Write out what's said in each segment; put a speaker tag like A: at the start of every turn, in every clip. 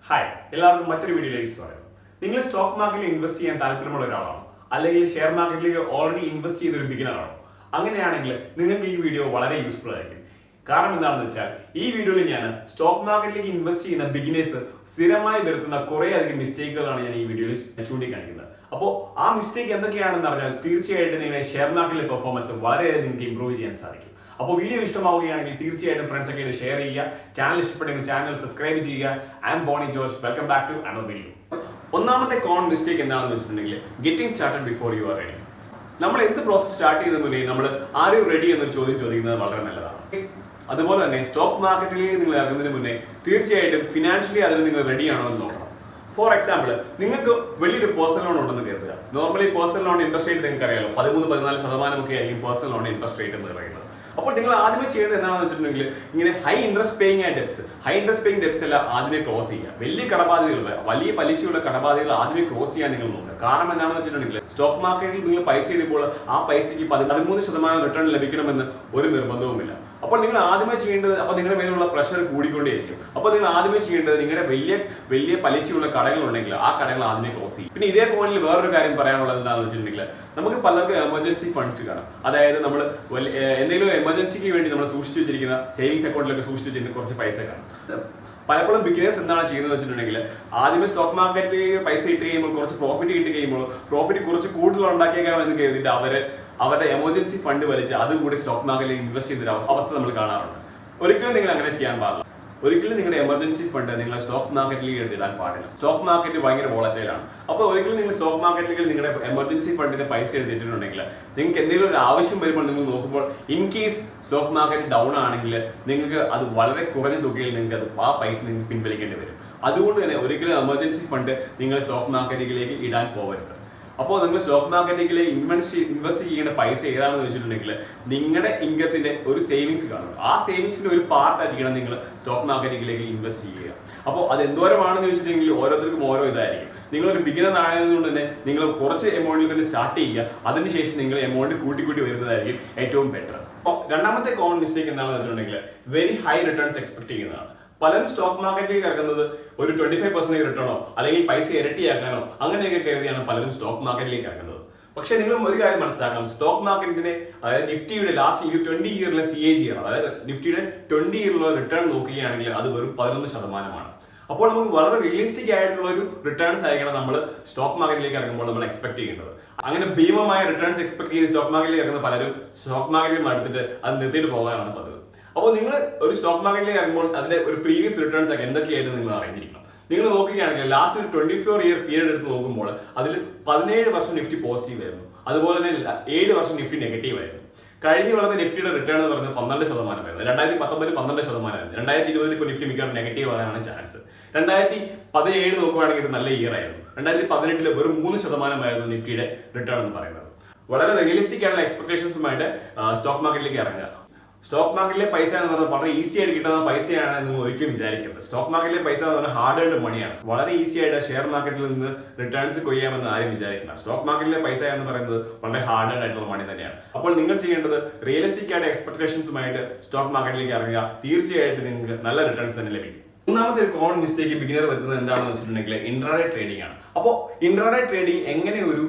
A: Hi, എല്ലാവർക്കും മറ്റൊരു വീഡിയോയിലേക്ക് സ്വാഗതം. നിങ്ങൾ സ്റ്റോക്ക് മാർക്കറ്റിൽ ഇൻവെസ്റ്റ് ചെയ്യാൻ താല്പര്യമുള്ള ഒരാളാണോ, അല്ലെങ്കിൽ ഷെയർ മാർക്കറ്റിലേക്ക് ഓൾറെഡി ഇൻവെസ്റ്റ് ചെയ്ത ഒരു ബിഗിനറാണോ? അങ്ങനെയാണെങ്കിൽ നിങ്ങൾക്ക് ഈ വീഡിയോ വളരെ യൂസ്ഫുൾ ആയിരിക്കും. കാരണം എന്താണെന്ന് വെച്ചാൽ ഈ വീഡിയോയിൽ ഞാൻ സ്റ്റോക്ക് മാർക്കറ്റിലേക്ക് ഇൻവെസ്റ്റ് ചെയ്യുന്ന ബിഗിനേഴ്സ് സ്ഥിരമായി വരുത്തുന്ന കുറേ അധികം മിസ്റ്റേക്കുകളാണ് ഞാൻ ഈ വീഡിയോയിൽ ചൂണ്ടിക്കാണിക്കുന്നത്. അപ്പോൾ ആ മിസ്റ്റേക്ക് എന്തൊക്കെയാണെന്ന് അറിഞ്ഞാൽ തീർച്ചയായിട്ടും നിങ്ങളുടെ ഷെയർ മാർക്കറ്റിലെ പെർഫോമൻസ് വളരെയധികം നിങ്ങൾക്ക് ഇംപ്രൂവ് ചെയ്യാൻ സാധിക്കും. അപ്പോൾ വീഡിയോ ഇഷ്ടമാവുകയാണെങ്കിൽ തീർച്ചയായിട്ടും ഫ്രണ്ട്സ് ഒക്കെ ഷെയർ ചെയ്യുക. ചാനൽ ഇഷ്ടപ്പെട്ടെങ്കിൽ ചാനൽ സബ്സ്ക്രൈബ് ചെയ്യുക. I am Boni George. Welcome back to another video. ഒന്നാമത്തെ കോമൺ മിസ്റ്റേക്ക് എന്താണെന്ന് വെച്ചിട്ടുണ്ടെങ്കിൽ getting started before you are ready. നമ്മൾ എന്ത് പ്രോസസ് സ്റ്റാർട്ട് ചെയ്യുന്നതിന് മുന്നേ നമ്മൾ ആരും റെഡി എന്നൊരു ചോദ്യം ചോദിക്കുന്നത് വളരെ നല്ലതാണ്. അതുപോലെ തന്നെ സ്റ്റോക്ക് മാർക്കറ്റിലേക്ക് നിങ്ങൾ ഇറങ്ങുന്നതിന് മുന്നേ തീർച്ചയായിട്ടും ഫിനാൻഷ്യലി അതിന് നിങ്ങൾ റെഡി ആണോ എന്ന് നോക്കണം. ഫോർ എക്സാമ്പിൾ, നിങ്ങൾക്ക് വലിയൊരു പേഴ്സണൽ ലോൺ ഉണ്ടെന്ന് കരുതുക. Normally personal loan interest rate നിങ്ങൾക്ക് അറിയാലോ, 13-14% ഒക്കെ ആയിരിക്കും പേഴ്സണൽ ലോൺ ഇൻട്രസ്റ്റ് റേറ്റ് എന്ന് പറയുന്നത്. അപ്പോൾ നിങ്ങൾ ആദ്യമേ ചെയ്യേണ്ടത് എന്താണെന്ന് വെച്ചിട്ടുണ്ടെങ്കിൽ ഇങ്ങനെ ഹൈ ഇൻട്രസ്റ്റ് പേയിങ് ഡെപ്സ് എല്ലാം ആദ്യമേ ക്ലോസ് ചെയ്യുക. വലിയ കടബാധ്യതകൾ, വലിയ പലിശയുള്ള കടബാധ്യതകൾ ആദ്യമേ ക്ലോസ് ചെയ്യാൻ നിങ്ങൾ നോക്കുക. കാരണം എന്താണെന്ന് വെച്ചിട്ടുണ്ടെങ്കിൽ സ്റ്റോക്ക് മാർക്കറ്റിൽ നിങ്ങൾ പൈസ ഇടുമ്പോൾ ആ പൈസയ്ക്ക് 13% റിട്ടേൺ ലഭിക്കണമെന്ന് ഒരു നിർബന്ധവുമില്ല. അപ്പോൾ നിങ്ങൾ ആദ്യമേ ചെയ്യേണ്ടത്, അപ്പോൾ നിങ്ങളുടെ മേലുള്ള പ്രഷർ കൂടിക്കൊണ്ടേയിരിക്കും. അപ്പോൾ നിങ്ങൾ ആദ്യമേ ചെയ്യേണ്ടത് നിങ്ങളുടെ വലിയ പലിശയുള്ള കടകൾ ഉണ്ടെങ്കിൽ ആ കടകൾ ആദ്യമേ ക്ലോസ് ചെയ്യും. പിന്നെ ഇതേ പോയിന്റിൽ വേറൊരു കാര്യം പറയാനുള്ളത് എന്താണെന്ന് വെച്ചിട്ടുണ്ടെങ്കിൽ നമുക്ക് പലർക്കും എമർജൻസി ഫണ്ട്സ് കാണാം. അതായത് നമ്മൾ എന്തെങ്കിലും എമർജൻസിക്ക് വേണ്ടി നമ്മൾ സൂക്ഷിച്ചു വെച്ചിരിക്കുന്ന സേവിങ്സ് അക്കൗണ്ടിലൊക്കെ സൂക്ഷിച്ചു വെച്ചിരിക്കുന്ന കുറച്ച് പൈസ കാണും. പലപ്പോഴും ബിഗിനേഴ്സ് എന്താണ് ചെയ്യുന്നത് വെച്ചിട്ടുണ്ടെങ്കിൽ ആദ്യമേ സ്റ്റോക്ക് മാർക്കറ്റിൽ പൈസ ഇട്ട് കഴിയുമ്പോൾ കുറച്ച് പ്രോഫിറ്റ് കിട്ടി കഴിയുമ്പോൾ പ്രോഫിറ്റ് കുറച്ച് കൂടുതൽ ഉണ്ടാക്കിയേക്കാമെന്ന് കരുതിയിട്ട് അവരുടെ എമർജൻസി ഫണ്ട് വലിച്ച് അതുകൂടി സ്റ്റോക്ക് മാർക്കറ്റിൽ ഇൻവെസ്റ്റ് ചെയ്യുന്ന അവസ്ഥ നമ്മൾ കാണാറുണ്ട്. ഒരിക്കലും നിങ്ങൾ അങ്ങനെ ചെയ്യാൻ പാടില്ല. ഒരിക്കലും നിങ്ങളുടെ എമർജൻസി ഫണ്ട് നിങ്ങൾ സ്റ്റോക്ക് മാർക്കറ്റിലേക്ക് ഇടാൻ പാടില്ല. സ്റ്റോക്ക് മാർക്കറ്റ് ഭയങ്കര വോളറ്റൈലാണ്. അപ്പോൾ ഒരിക്കലും നിങ്ങൾ സ്റ്റോക്ക് മാർക്കറ്റിലേക്ക് നിങ്ങളുടെ എമർജൻസി ഫണ്ടിന്റെ പൈസ എടുത്തിട്ടുണ്ടെങ്കിൽ നിങ്ങൾക്ക് എന്തെങ്കിലും ഒരു ആവശ്യം വരുമ്പോൾ നിങ്ങൾ നോക്കുമ്പോൾ in case stock market down ആണെങ്കിൽ നിങ്ങൾക്ക് അത് വളരെ കുറഞ്ഞ തുകയിൽ നിങ്ങൾക്ക് ആ പൈസ നിങ്ങൾക്ക് പിൻവലിക്കേണ്ടി വരും. അതുകൊണ്ട് തന്നെ ഒരിക്കലും എമർജൻസി ഫണ്ട് നിങ്ങൾ സ്റ്റോക്ക് മാർക്കറ്റിലേക്ക് ഇടാൻ പോകരുത്. അപ്പോൾ നിങ്ങൾ സ്റ്റോക്ക് മാർക്കറ്റിലേക്ക് ഇൻവെസ്റ്റ് ചെയ്യേണ്ട പൈസ ഏതാണെന്ന് വെച്ചിട്ടുണ്ടെങ്കിൽ നിങ്ങളുടെ ഇൻകത്തിന്റെ ഒരു സേവിങ്സ് കാണും. ആ സേവിങ്സിന്റെ ഒരു പാർട്ട് ആയിരിക്കണം നിങ്ങൾ സ്റ്റോക്ക് മാർക്കറ്റിലേക്ക് ഇൻവെസ്റ്റ് ചെയ്യുക. അപ്പോൾ അത് എന്തോരമാണെന്ന് വെച്ചിട്ടുണ്ടെങ്കിൽ ഓരോരുത്തർക്കും ഓരോ ഇതായിരിക്കും. നിങ്ങളൊരു ബിഗിനർ ആയതുകൊണ്ട് തന്നെ നിങ്ങൾ കുറച്ച് എമൗണ്ടിൽ തന്നെ സ്റ്റാർട്ട് ചെയ്യുക. അതിനുശേഷം നിങ്ങൾ എമൗണ്ട് കൂട്ടി വരുന്നതായിരിക്കും ഏറ്റവും ബെറ്റർ. അപ്പോൾ രണ്ടാമത്തെ കോമൺ മിസ്റ്റേക്ക് എന്താണെന്ന് വെച്ചിട്ടുണ്ടെങ്കിൽ വെരി ഹൈ റിട്ടേൺസ് എക്സ്പെക്ട് ചെയ്യുന്നതാണ്. പലരും സ്റ്റോക്ക് മാർക്കറ്റിലേക്ക് ഇറങ്ങുന്നത് ഒരു 25% റിട്ടേണോ അല്ലെങ്കിൽ പൈസ ഇരട്ടിയാക്കാനോ അങ്ങനെയൊക്കെ കരുതിയാണ് പലരും സ്റ്റോക്ക് മാർക്കറ്റിലേക്ക് ഇറങ്ങുന്നത്. പക്ഷേ നിങ്ങൾ ഒരു കാര്യം മനസ്സിലാക്കണം, സ്റ്റോക്ക് മാർക്കറ്റിന്റെ അതായത് നിഫ്റ്റിയുടെ ലാസ്റ്റ് 20 ഇയറിലെ CAGR, അതായത് നിഫ്റ്റിയുടെ 20 ഇയറിലുള്ള റിട്ടേൺ നോക്കുകയാണെങ്കിൽ അത് വെറും 11%. അപ്പോൾ നമുക്ക് വളരെ റിയലിസ്റ്റിക് ആയിട്ടുള്ള ഒരു റിട്ടേൺസ് ആയിരിക്കണം നമ്മൾ സ്റ്റോക്ക് മാർക്കറ്റിലേക്ക് ഇറങ്ങുമ്പോൾ നമ്മൾ എക്സ്പെക്ട് ചെയ്യേണ്ടത്. അങ്ങനെ ഭീമമായ റിട്ടേൺസ് എക്സ്പെക്ട് ചെയ്ത് സ്റ്റോക്ക് മാർക്കറ്റിലേക്ക് ഇറങ്ങുന്ന പലരും സ്റ്റോക്ക് മാർക്കറ്റിൽ എടുത്തിട്ട് അത് നിർത്തിയിട്ട് പോകാനാണ് പതിവ്. അപ്പോൾ നിങ്ങൾ ഒരു സ്റ്റോക്ക് മാർക്കറ്റിലേക്ക് ഇറങ്ങുമ്പോൾ അതിന്റെ ഒരു പ്രീവിയസ് റിട്ടേൺസ് ഒക്കെ എന്തൊക്കെയായിരുന്നു നിങ്ങൾ അറിഞ്ഞിരിക്കണം. നിങ്ങൾ നോക്കുകയാണെങ്കിൽ ലാസ്റ്റ് ഒരു 24 ഇയർ പീരീഡ് എടുത്ത് നോക്കുമ്പോൾ അതിൽ 17 വർഷം നിഫ്റ്റി പോസിറ്റീവ് ആയിരുന്നു. അതുപോലെ തന്നെ 7 വർഷം നിഫ്റ്റി നെഗറ്റീവ് ആയിരുന്നു. കഴിഞ്ഞ വളർന്ന നിഫ്റ്റിയുടെ റിട്ടേൺ എന്ന് പറഞ്ഞത് 12% ആയിരുന്നു. 2019 12%. 2020 ഇപ്പോൾ നിഫ്റ്റി മിക്കവാറും നെഗറ്റീവ് ആകാനാണ് ചാൻസ്. 2017 നോക്കുകയാണെങ്കിൽ ഇത് നല്ല ഇയർ ആയിരുന്നു. 2018 വെറും 3% നിഫ്റ്റിയുടെ റിട്ടേൺ എന്ന് പറയുന്നത്. വളരെ റിയലിസ്റ്റിക് ആയിട്ടുള്ള എക്സ്പെക്ടേഷൻസുമായിട്ട് സ്റ്റോക്ക് മാർക്കറ്റിലേക്ക് ഇറങ്ങുക. സ്റ്റോക്ക് മാർക്കറ്റിലെ പൈസ എന്ന് പറഞ്ഞാൽ വളരെ ഈസി ആയിട്ട് കിട്ടുന്ന പൈസയാണ് നിങ്ങൾ ഒരിക്കലും വിചാരിക്കരുത്. സ്റ്റോക്ക് മാർക്കറ്റിലെ പൈസ എന്ന് പറഞ്ഞാൽ ഹാർഡ് ഏൺഡ് മണിയാണ്. വളരെ ഈസി ആയിട്ട് ഷെയർ മാർക്കറ്റിൽ നിന്ന് റിട്ടേൺസ് കൊയ്യാമെന്ന് ആരും വിചാരിക്കണം. സ്റ്റോക്ക് മാർക്കറ്റിലെ പൈസ എന്ന് പറയുന്നത് വളരെ ഹാർഡ് ഏൺഡ് ആയിട്ടുള്ള മണി തന്നെയാണ്. അപ്പോൾ നിങ്ങൾ ചെയ്യേണ്ടത് റിയലിസ്റ്റിക് ആയിട്ട് എക്സ്പെക്ടേഷൻസുമായിട്ട് സ്റ്റോക്ക് മാർക്കറ്റിലേക്ക് ഇറങ്ങുക. തീർച്ചയായിട്ടും നിങ്ങൾക്ക് നല്ല റിട്ടേൺസ് തന്നെ ലഭിക്കും. മൂന്നാമത്തെ ഒരു കോമൺ മിസ്റ്റേക്ക് ബിഗിനർ വരുന്നത് എന്താണെന്ന് വെച്ചിട്ടുണ്ടെങ്കിൽ ഇൻട്രാഡേ ട്രേഡിംഗ് ആണ്. അപ്പോൾ ഇൻട്രാഡേ ട്രേഡിംഗ് എങ്ങനെ ഒരു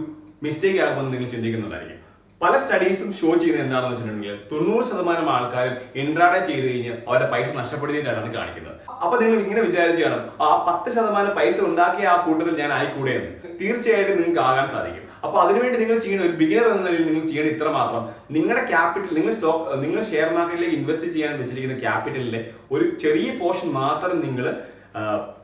A: മിസ്റ്റേക്ക് ആകുമെന്ന് നിങ്ങൾ ചിന്തിക്കുന്നതായിരിക്കും. പല സ്റ്റഡീസും ഷോ ചെയ്യുന്നത് എന്താണെന്ന് വെച്ചിട്ടുണ്ടെങ്കിൽ 90% ആൾക്കാരും ഇൻട്രാഡേ ചെയ്ത് കഴിഞ്ഞ് അവരുടെ പൈസ നഷ്ടപ്പെടുത്തിയിട്ടാണ് കാണിക്കുന്നത്. അപ്പൊ നിങ്ങൾ ഇങ്ങനെ വിചാരിച്ചു കാണും, ആ 10% പൈസ ഉണ്ടാക്കിയ ആ കൂട്ടത്തിൽ ഞാൻ ആയിക്കൂടെ എന്ന്. തീർച്ചയായിട്ടും നിങ്ങൾക്ക് ആകാൻ സാധിക്കും. അപ്പൊ അതിനുവേണ്ടി നിങ്ങൾ ചെയ്യുന്ന ഒരു ബിഗിനർ എന്ന നിലയിൽ നിങ്ങൾ ചെയ്യേണ്ട ഇത്ര മാത്രം, നിങ്ങളുടെ ക്യാപിറ്റൽ നിങ്ങൾ ഷെയർ മാർക്കറ്റിലേക്ക് ഇൻവെസ്റ്റ് ചെയ്യാൻ വെച്ചിരിക്കുന്ന ക്യാപിറ്റലിന്റെ ഒരു ചെറിയ പോർഷൻ മാത്രം നിങ്ങൾ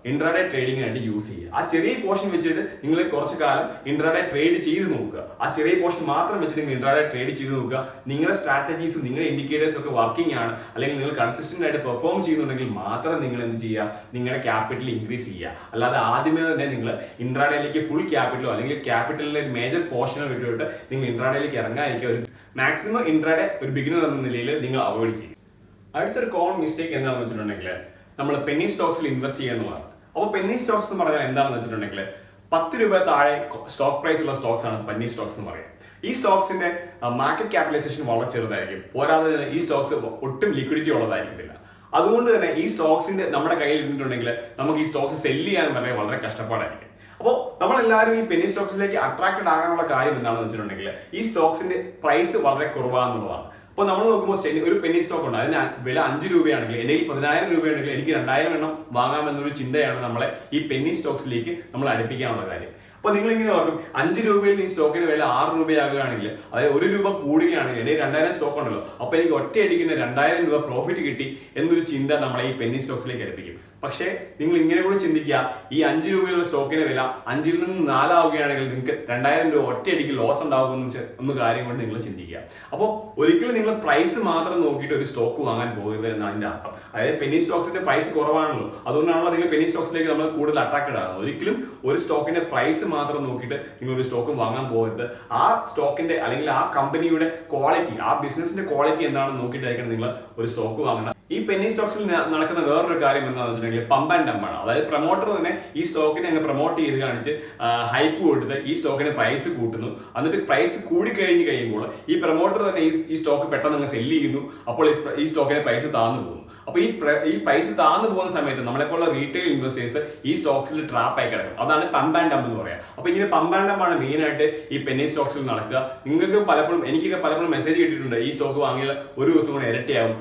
A: ഇൻട്രാഡേ ട്രേഡിങ്ങിനായിട്ട് യൂസ് ചെയ്യുക. ആ ചെറിയ പോർഷൻ വെച്ചിട്ട് നിങ്ങൾ കുറച്ച് കാലം ഇൻട്രാഡേ ട്രേഡ് ചെയ്ത് നോക്കുക. ആ ചെറിയ പോർഷൻ മാത്രം വെച്ച് നിങ്ങൾ ഇൻട്രാഡേ ട്രേഡ് ചെയ്ത് നോക്കുക. നിങ്ങളുടെ സ്ട്രാറ്റജീസും നിങ്ങളുടെ ഇൻഡിക്കേറ്റേഴ്സും ഒക്കെ വർക്കിംഗ് ആണ്, അല്ലെങ്കിൽ നിങ്ങൾ കൺസിസ്റ്റന്റ് ആയിട്ട് പെർഫോം ചെയ്യുന്നുണ്ടെങ്കിൽ മാത്രം നിങ്ങൾ എന്ത് ചെയ്യുക, നിങ്ങളുടെ ക്യാപിറ്റൽ ഇൻക്രീസ് ചെയ്യുക. അല്ലാതെ ആദ്യമേ തന്നെ നിങ്ങൾ ഇൻട്രാഡേയിലേക്ക് ഫുൾ ക്യാപിറ്റലോ അല്ലെങ്കിൽ ക്യാപിറ്റലിന്റെ മേജർ പോർഷനോ വിട്ടിട്ട് നിങ്ങൾ ഇൻട്രാഡേയിലേക്ക് ഇറങ്ങാതിരിക്കുക. ഒരു മാക്സിമം ഇൻട്രാഡേ ഒരു ബിഗിനർ എന്ന നിലയിൽ നിങ്ങൾ അവോയ്ഡ് ചെയ്യും. അടുത്തൊരു കോമൺ മിസ്റ്റേക്ക് എന്താണെന്ന് വെച്ചിട്ടുണ്ടെങ്കിൽ നമ്മൾ പെന്നി സ്റ്റോക്സിൽ ഇൻവെസ്റ്റ് ചെയ്യുന്നതാണ്. അപ്പോൾ പെന്നി സ്റ്റോക്സ് എന്ന് പറഞ്ഞാൽ എന്താണെന്ന് വെച്ചിട്ടുണ്ടെങ്കിൽ 10 രൂപ താഴെ സ്റ്റോക്ക് പ്രൈസ് ഉള്ള സ്റ്റോക്സ് ആണ് പെന്നി സ്റ്റോക്സ് എന്ന് പറയുന്നത്. ഈ സ്റ്റോക്സിന്റെ മാർക്കറ്റ് ക്യാപിറ്റലൈസേഷൻ വളരെ ചെറുതായിരിക്കും. പോരാതെ ഈ സ്റ്റോക്സ് ഒട്ടും ലിക്വിഡിറ്റി ഉള്ളതായിരിക്കത്തില്ല. അതുകൊണ്ട് തന്നെ ഈ സ്റ്റോക്സിന്റെ നമ്മുടെ കയ്യിൽ ഇരുന്നിട്ടുണ്ടെങ്കിൽ നമുക്ക് ഈ സ്റ്റോക്സ് സെല്ല് ചെയ്യാൻ വളരെ കഷ്ടപ്പാടായിരിക്കും. അപ്പോൾ നമ്മളെല്ലാവരും ഈ പെന്നി സ്റ്റോക്സിലേക്ക് അട്രാക്റ്റഡ് ആകാനുള്ള കാര്യം എന്താണെന്ന് വെച്ചിട്ടുണ്ടെങ്കിൽ ഈ സ്റ്റോക്സിന്റെ പ്രൈസ് വളരെ കുറവാന്നുള്ളതാണ്. അപ്പോൾ നമ്മൾ നോക്കുമ്പോൾ ഒരു പെന്നി സ്റ്റോക്ക് ഉണ്ട്, അതിന് വില 5 രൂപയാണെങ്കിൽ എൻ്റെ 10,000 രൂപയാണെങ്കിൽ എനിക്ക് 2000 എണ്ണം വാങ്ങാമെന്നൊരു ചിന്തയാണ് നമ്മളെ ഈ പെന്നി സ്റ്റോക്സിലേക്ക് നമ്മൾ അടുപ്പിക്കാനുള്ള കാര്യം. അപ്പൊ നിങ്ങൾ ഇങ്ങനെ ഓർക്കും 5 രൂപയിൽ ഈ സ്റ്റോക്കിന് വില 6 രൂപയാകുകയാണെങ്കിൽ, അതായത് 1 രൂപ കൂടുകയാണെങ്കിൽ എനിക്ക് 2000 സ്റ്റോക്ക് ഉണ്ടല്ലോ, അപ്പൊ എനിക്ക് ഒറ്റയടിക്കുന്ന 2000 രൂപ പ്രോഫിറ്റ് കിട്ടി എന്നൊരു ചിന്ത നമ്മളെ ഈ പെന്നി സ്റ്റോക്സിലേക്ക് അടുപ്പിക്കും. പക്ഷേ നിങ്ങൾ ഇങ്ങനെ കൂടി ചിന്തിക്കുക, ഈ 5 രൂപയുള്ള സ്റ്റോക്കിന്റെ വില 5ൽ നിന്ന് 4 ആവുകയാണെങ്കിൽ നിങ്ങൾക്ക് 2000 രൂപ ഒറ്റയടിക്ക് ലോസ് ഉണ്ടാകുമെന്ന് ഒന്ന് കാര്യം കൊണ്ട് നിങ്ങൾ ചിന്തിക്കുക. അപ്പോൾ ഒരിക്കലും നിങ്ങൾ പ്രൈസ് മാത്രം നോക്കിയിട്ട് ഒരു സ്റ്റോക്ക് വാങ്ങാൻ പോകരുത് എന്നാണ് അതിന്റെ അർത്ഥം. അതായത് പെന്നി സ്റ്റോക്സിന്റെ പ്രൈസ് കുറവാണല്ലോ, അതുകൊണ്ടാണല്ലോ നിങ്ങൾ പെന്നി സ്റ്റോക്സിലേക്ക് നമ്മൾ കൂടുതൽ അട്രാക്റ്റഡ് ആകുന്നത്. ഒരിക്കലും ഒരു സ്റ്റോക്കിന്റെ പ്രൈസ് മാത്രം നോക്കിയിട്ട് നിങ്ങൾ ഒരു സ്റ്റോക്ക് വാങ്ങാൻ പോകരുത്. ആ സ്റ്റോക്കിന്റെ അല്ലെങ്കിൽ ആ കമ്പനിയുടെ ക്വാളിറ്റി, ആ ബിസിനസിന്റെ ക്വാളിറ്റി എന്താണെന്ന് നോക്കിയിട്ടായിരിക്കണം നിങ്ങൾ ഒരു സ്റ്റോക്ക് വാങ്ങണം. ഈ പെന്നി സ്റ്റോക്സിൽ നടക്കുന്ന വേറൊരു കാര്യം എന്താണെന്ന് വെച്ചിട്ടുണ്ടെങ്കിൽ പമ്പ് ആൻഡ് ഡംപ് ആണ്. അതായത് പ്രൊമോട്ടർ തന്നെ ഈ സ്റ്റോക്കിനെ അങ്ങ് പ്രൊമോട്ട് ചെയ്ത് കാണിച്ച് ഹൈപ്പ് കൊടുത്ത് ഈ സ്റ്റോക്കിന് പ്രൈസ് കൂട്ടുന്നു. എന്നിട്ട് പ്രൈസ് കൂടി കഴിയുമ്പോൾ ഈ പ്രൊമോട്ടർ തന്നെ ഈ സ്റ്റോക്ക് പെട്ടെന്ന് അങ്ങ് സെല്ല് ചെയ്യുന്നു. അപ്പോൾ ഈ സ്റ്റോക്കിന്റെ പ്രൈസ് താഴ്ന്നു പോകുന്നു. അപ്പൊ ഈ പ്രൈസ് താഴ്ന്നു പോകുന്ന സമയത്ത് നമ്മളെപ്പോലുള്ള റീറ്റെയിൽ ഇൻവെസ്റ്റേഴ്സ് ഈ സ്റ്റോക്സിൽ ട്രാപ്പ് ആയി കിടക്കും. അതാണ് പമ്പ് ആൻഡ് ഡംപ് എന്ന് പറയാം. അപ്പൊ ഇങ്ങനെ പമ്പ് ആൻഡ് ഡംപ് ആണ് മെയിൻ ആയിട്ട് ഈ പെന്നി സ്റ്റോക്സിൽ നടക്കുക. എനിക്കൊക്കെ പലപ്പോഴും മെസ്സേജ് കിട്ടിയിട്ടുണ്ട്, ഈ സ്റ്റോക്ക് വാങ്ങിയാൽ ഒരു ദിവസം കൊണ്ട് ഇരട്ടിയാവും,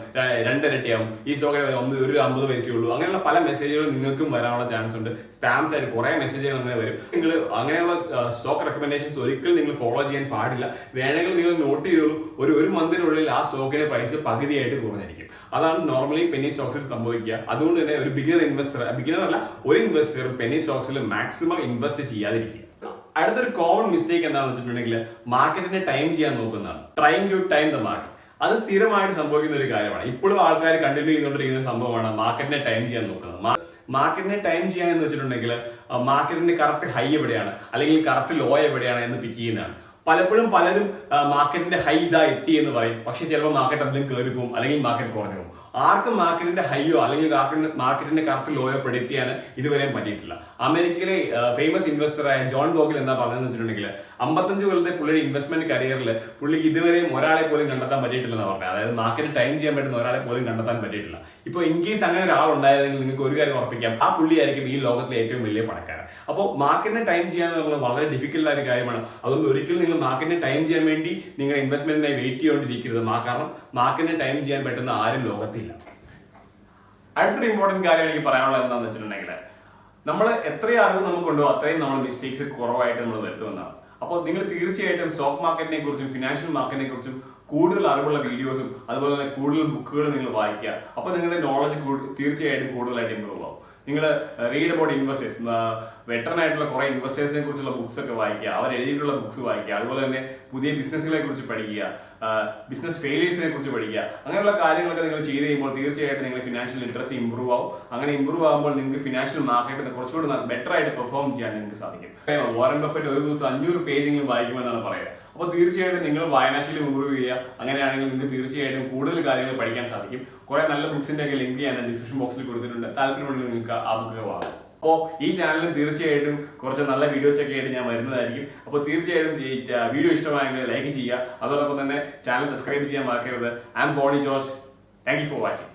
A: 2 ഇരട്ടിയാവും, ഈ സ്റ്റോക്കിന് ഒരു 50 പൈസയേ ഉള്ളൂ. അങ്ങനെയുള്ള പല മെസ്സേജുകളും നിങ്ങൾക്കും വരാനുള്ള ചാൻസ് ഉണ്ട്. സ്പാംസ് ആയിട്ട് കുറെ മെസ്സേജുകൾ അങ്ങനെ വരും. നിങ്ങൾ അങ്ങനെയുള്ള സ്റ്റോക്ക് റെക്കമെൻഡേഷൻസ് ഒരിക്കലും നിങ്ങൾ ഫോളോ ചെയ്യാൻ പാടില്ല. വേണമെങ്കിൽ നിങ്ങൾ നോട്ട് ചെയ്തോളൂ, ഒരു മന്തിനുള്ളിൽ ആ സ്റ്റോക്കിന്റെ പ്രൈസ് പകുതിയായിട്ട് കുറഞ്ഞിരിക്കും. അതാണ് നോർമലി പെന്നി സ്റ്റോക്സിൽ സംഭവിക്കുക. അതുകൊണ്ട് തന്നെ ഒരു ബിഗിനർ അല്ല ഒരു ഇൻവെസ്റ്റർ പെന്നി സ്റ്റോക്സിൽ മാക്സിമം ഇൻവെസ്റ്റ് ചെയ്യാതിരിക്കുക. അടുത്തൊരു കോമൺ മിസ്റ്റേക്ക് എന്താണെന്ന് വെച്ചിട്ടുണ്ടെങ്കിൽ മാർക്കറ്റിനെ ടൈം ചെയ്യാൻ നോക്കുന്നതാണ്. Trying to time the market. അത് സ്ഥിരമായിട്ട് സംഭവിക്കുന്ന ഒരു കാര്യമാണ്. ഇപ്പോഴും ആൾക്കാർ കണ്ടിന്യൂ ചെയ്തുകൊണ്ടിരിക്കുന്ന സംഭവമാണ് മാർക്കറ്റിനെ ടൈം ചെയ്യാൻ നോക്കുന്നത്. മാർക്കറ്റിനെ ടൈം ചെയ്യാൻ എന്ന് വെച്ചിട്ടുണ്ടെങ്കിൽ മാർക്കറ്റിന്റെ കറക്റ്റ് ഹൈ എവിടെയാണ് അല്ലെങ്കിൽ കറക്റ്റ് ലോ എവിടെയാണ് എന്ന് പിക്ക് ചെയ്യുന്നതാണ്. പലപ്പോഴും പലരും മാർക്കറ്റിന്റെ ഹൈ ഇതാ എത്തി എന്ന് പറയും, പക്ഷെ ചിലപ്പോൾ മാർക്കറ്റ് അതിലും കയറി പോകും അല്ലെങ്കിൽ മാർക്കറ്റ് കുറഞ്ഞു പോകും. ആർക്കും മാർക്കറ്റിന്റെ ഹൈയോ അല്ലെങ്കിൽ മാർക്കറ്റിന്റെ കറക്റ്റ് ലോയോ പ്രെഡിക്റ്റ് ചെയ്യാൻ ഇതുവരെയും പറ്റിയിട്ടില്ല. അമേരിക്കയിലെ ഫേമസ് ഇൻവെസ്റ്ററായ ജോൺ ബോഗിൽ എന്താ പറഞ്ഞതെന്ന് വെച്ചിട്ടുണ്ടെങ്കിൽ 55 കൊല്ലത്തെ പുള്ളിയുടെ ഇൻവെസ്റ്റ്മെന്റ് കരിയറിൽ പുള്ളിക്ക് ഇതുവരെയും ഒരാളെ പോലും കണ്ടെത്താൻ പറ്റിയിട്ടില്ലെന്ന് പറഞ്ഞത്. അതായത് മാർക്കറ്റ് ടൈം ചെയ്യാൻ പറ്റുന്ന ഒരാളെ പോലും കണ്ടെത്താൻ പറ്റിയിട്ടില്ല. ഇപ്പോൾ ഇൻ കേസ് അങ്ങനെ ഒരാൾ ഉണ്ടായിരുന്നെങ്കിൽ നിങ്ങൾക്ക് ഒരു കാര്യം ഉറപ്പിക്കാം, ആ പുള്ളിയായിരിക്കും ഈ ലോകത്തിലെ ഏറ്റവും വലിയ പണക്കാരൻ. അപ്പോൾ മാർക്കറ്റിനെ ടൈം ചെയ്യാൻ വളരെ ഡിഫിക്കൽട്ട് ആയ ഒരു കാര്യമാണ്. അതുകൊണ്ട് ഒരിക്കലും നിങ്ങൾ മാർക്കറ്റിനെ ടൈം ചെയ്യാൻ വേണ്ടി നിങ്ങൾ ഇൻവെസ്റ്റ്മെന്റിനായി വെയിറ്റ് ചെയ്തുകൊണ്ടിരിക്കരുത്. കാരണം മാർക്കറ്റിനെ ടൈം ചെയ്യാൻ പറ്റുന്ന ആരും ലോകത്തില്ല. അടുത്തൊരു ഇമ്പോർട്ടന്റ് കാര്യം എനിക്ക് പറയാനുള്ളത് എന്താണെന്ന് വെച്ചിട്ടുണ്ടെങ്കിൽ, നമ്മൾ എത്രയും അറിവ് നമുക്കുണ്ടോ അത്രയും നമ്മൾ മിസ്റ്റേക്സ് കുറവായിട്ട് നമ്മൾ വരുത്തുമെന്നാണ്. അപ്പോൾ നിങ്ങൾ തീർച്ചയായിട്ടും സ്റ്റോക്ക് മാർക്കറ്റിനെ കുറിച്ചും ഫിനാൻഷ്യൽ മാർക്കറ്റിനെ കുറിച്ചും കൂടുതൽ അറിവുള്ള വീഡിയോസും അതുപോലെ തന്നെ കൂടുതൽ ബുക്കുകളും നിങ്ങൾ വായിക്കുക. അപ്പോൾ നിങ്ങളുടെ നോളജ് തീർച്ചയായിട്ടും കൂടുതലായിട്ട് ഇമ്പ്രൂവ് ആവും. നിങ്ങൾ റീഡ് അബൌട്ട് ഇൻവെസ്റ്റേഴ്സ്, വെറ്ററൻ ആയിട്ടുള്ള കുറെ ഇൻവെസ്റ്റേഴ്സിനെ കുറിച്ചുള്ള ബുക്സ് ഒക്കെ വായിക്കുക, അവർ എഴുതിയിട്ടുള്ള ബുക്സ് വായിക്കുക. അതുപോലെ തന്നെ പുതിയ ബിസിനസ്സുകളെ കുറിച്ച് പഠിക്കുക, ബിസിനസ് ഫെയിലിയേഴ്സിനെ കുറിച്ച് പഠിക്കുക. അങ്ങനെയുള്ള കാര്യങ്ങളൊക്കെ നിങ്ങൾ ചെയ്ത് കഴിയുമ്പോൾ തീർച്ചയായിട്ടും നിങ്ങൾ ഫിനാൻഷ്യൽ ലിറ്ററസി ഇമ്പ്രൂവ് ആവും. അങ്ങനെ ഇമ്പ്രൂവ് ആകുമ്പോൾ നിങ്ങൾക്ക് ഫിനാൻഷ്യൽ മാർക്കറ്റിൽ കുറച്ചുകൂടി ബെറ്റർ ആയിട്ട് പെർഫോം ചെയ്യാൻ നിങ്ങൾക്ക് സാധിക്കും. വാറൻ ബഫറ്റ് ഒരു ദിവസം 500 പേജെങ്കിലും വായിക്കുമെന്നാണ് പറയുക. അപ്പോൾ തീർച്ചയായിട്ടും നിങ്ങൾ വായനാശീലം ഇമ്പ്രൂവ് ചെയ്യുക. അങ്ങനെയാണെങ്കിൽ നിങ്ങൾക്ക് തീർച്ചയായിട്ടും കൂടുതൽ കാര്യങ്ങൾ പഠിക്കാൻ സാധിക്കും. കുറെ നല്ല ബുക്സിന്റെ ഒക്കെ ലിങ്ക് ഞാൻ ഡിസ്ക്രിപ്ഷൻ ബോക്സിൽ കൊടുത്തിട്ടുണ്ട്. താല്പര്യമുണ്ടെങ്കിൽ നിങ്ങൾക്ക് ആ ബുക്ക് വാങ്ങാം. അപ്പോൾ ഈ ചാനലിൽ തീർച്ചയായിട്ടും കുറച്ച് നല്ല വീഡിയോസ് ഒക്കെ ആയിട്ട് ഞാൻ വരുന്നതായിരിക്കും. അപ്പോൾ തീർച്ചയായിട്ടും ഈ വീഡിയോ ഇഷ്ടമായെങ്കിൽ ലൈക്ക് ചെയ്യുക. അതോടൊപ്പം തന്നെ ചാനൽ സബ്സ്ക്രൈബ് ചെയ്യാൻ മറക്കരുത്. I am Boni George. Thank you for watching.